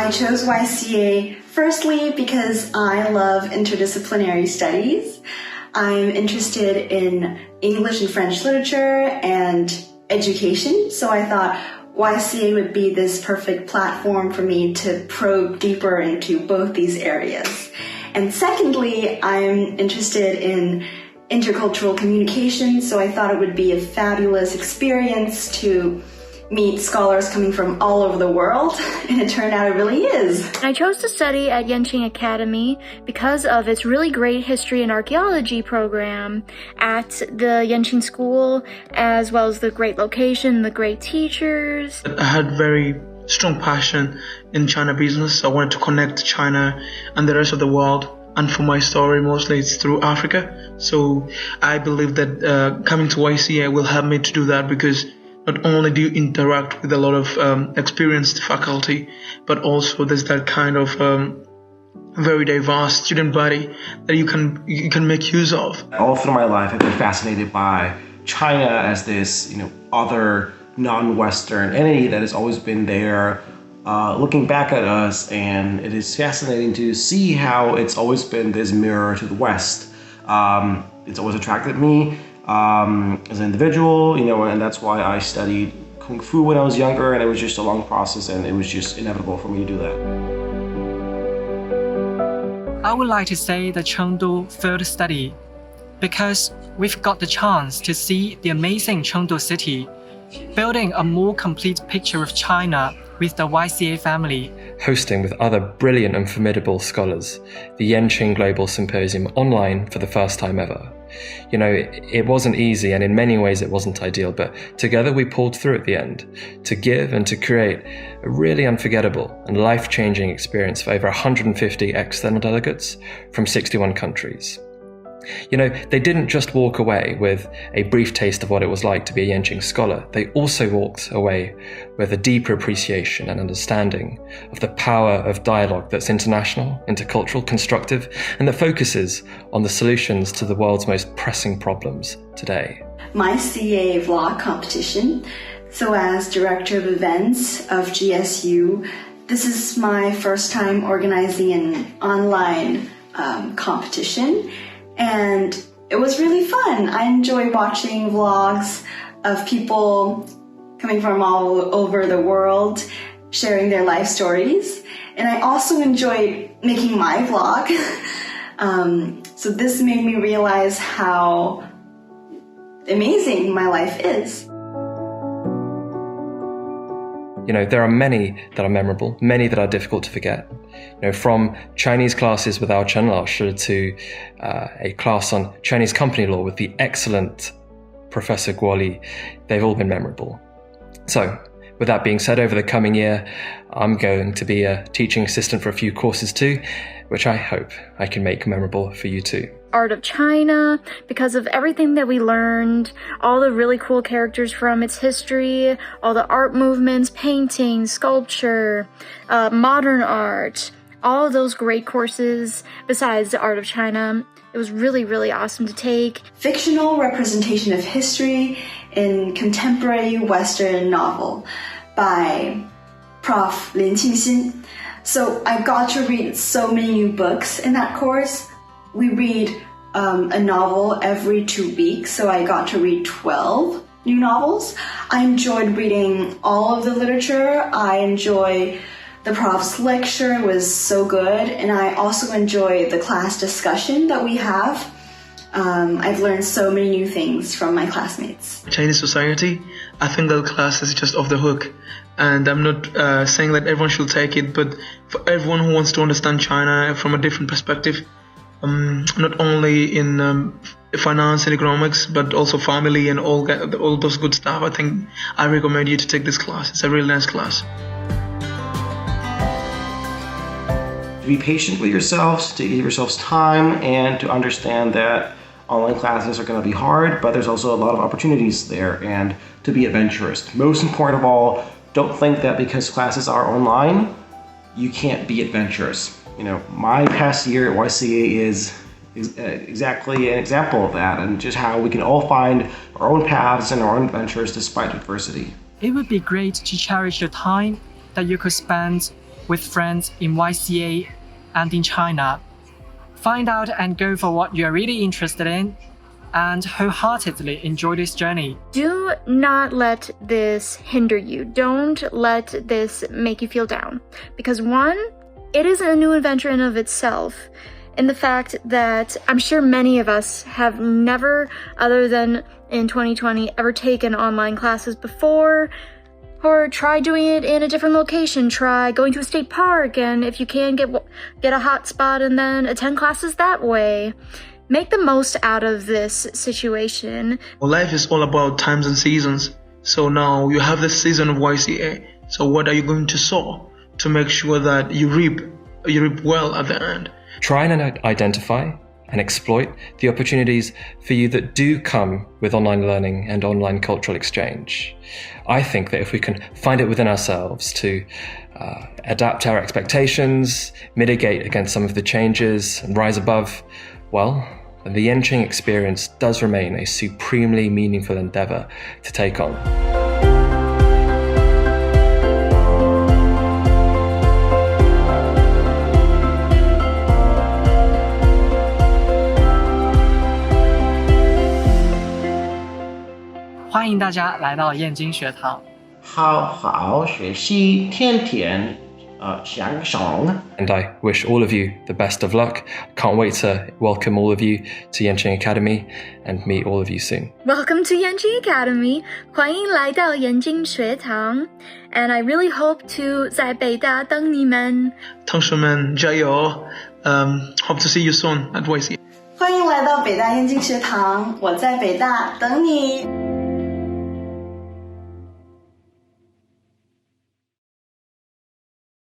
I chose YCA firstly because I love interdisciplinary studies. I'm interested in English and French literature and education, so I thought YCA would be this perfect platform for me to probe deeper into both these areas. And secondly, I'm interested in intercultural communication, so I thought it would be a fabulous experience to meet scholars coming from all over the world, and it turned out it really is. I chose to study at Yenching Academy because of its really great history and archaeology program at the Yenching School, as well as the great location, the great teachers. I had very strong passion in China business. I wanted to connect China and the rest of the world. And for my story, mostly it's through Africa. So I believe that coming to YCA will help me to do that, because not only do you interact with a lot of experienced faculty, but also there's that kind of very diverse student body that you can make use of. All through my life, I've been fascinated by China as this, other non-Western entity that has always been there, looking back at us, and it is fascinating to see how it's always been this mirror to the West. It's always attracted me as an individual, and that's why I studied Kung Fu when I was younger, and it was just a long process, and it was just inevitable for me to do that. I would like to say the Chengdu Field Study, because we've got the chance to see the amazing Chengdu city, building a more complete picture of China with the YCA family. Hosting with other brilliant and formidable scholars, the Yenching Global Symposium online for the first time ever. It wasn't easy, and in many ways it wasn't ideal, but together we pulled through at the end to give and to create a really unforgettable and life-changing experience for over 150 external delegates from 61 countries. They didn't just walk away with a brief taste of what it was like to be a Yenching scholar. They also walked away with a deeper appreciation and understanding of the power of dialogue that's international, intercultural, constructive, and that focuses on the solutions to the world's most pressing problems today. My CA vlog competition. So as director of events of GSU, this is my first time organizing an online competition. And it was really fun. I enjoy watching vlogs of people coming from all over the world, sharing their life stories. And I also enjoyed making my vlog. So this made me realize how amazing my life is. There are many that are memorable, many that are difficult to forget. From Chinese classes with our Chen Laoshi to a class on Chinese company law with the excellent Professor Guo Li, they've all been memorable. So, with that being said, over the coming year, I'm going to be a teaching assistant for a few courses too, which I hope I can make memorable for you too. Art of China, because of everything that we learned, all the really cool characters from its history, all the art movements, painting, sculpture, modern art, all of those great courses besides the Art of China. It was really, really awesome to take. Fictional representation of history in contemporary Western novel by Prof. Yenching. So I got to read so many new books in that course. We read a novel every 2 weeks, so I got to read 12 new novels. I enjoyed reading all of the literature. I enjoy the prof's lecture. It was so good. And I also enjoy the class discussion that we have. I've learned so many new things from my classmates. Chinese society, I think that class is just off the hook. And I'm not saying that everyone should take it, but for everyone who wants to understand China from a different perspective, not only in finance and economics, but also family and all those good stuff, I think I recommend you to take this class. It's a really nice class. To be patient with yourselves, to give yourselves time, and to understand that online classes are going to be hard, but there's also a lot of opportunities there, and to be adventurous. Most important of all, don't think that because classes are online, you can't be adventurous. My past year at YCA is exactly an example of that, and just how we can all find our own paths and our own adventures despite adversity. It would be great to cherish the time that you could spend with friends in YCA and in China. Find out and go for what you're really interested in, and wholeheartedly enjoy this journey. Do not let this hinder you. Don't let this make you feel down. Because one, it is a new adventure in of itself. In the fact that I'm sure many of us have never, other than in 2020, ever taken online classes before, or try doing it in a different location. Try going to a state park, and if you can, get a hotspot and then attend classes that way. Make the most out of this situation. Well, life is all about times and seasons. So now you have the season of YCA. So what are you going to sow to make sure that you reap well at the end? Try and identify and exploit the opportunities for you that do come with online learning and online cultural exchange. I think that if we can find it within ourselves to adapt our expectations, mitigate against some of the changes, and rise above, well, the Yenching experience does remain a supremely meaningful endeavor to take on.欢迎大家来到燕京学堂。好好学习，天天向上。 And I wish all of you the best of luck. Can't wait to welcome all of you to Yenching Academy and meet all of you soon. Welcome to Yenching Academy. 欢迎来到燕京学堂. And I really hope to 在北大等你们。同学们加油！Hope to see you soon at YCA. 欢迎来到北大燕京学堂，我在北大等你。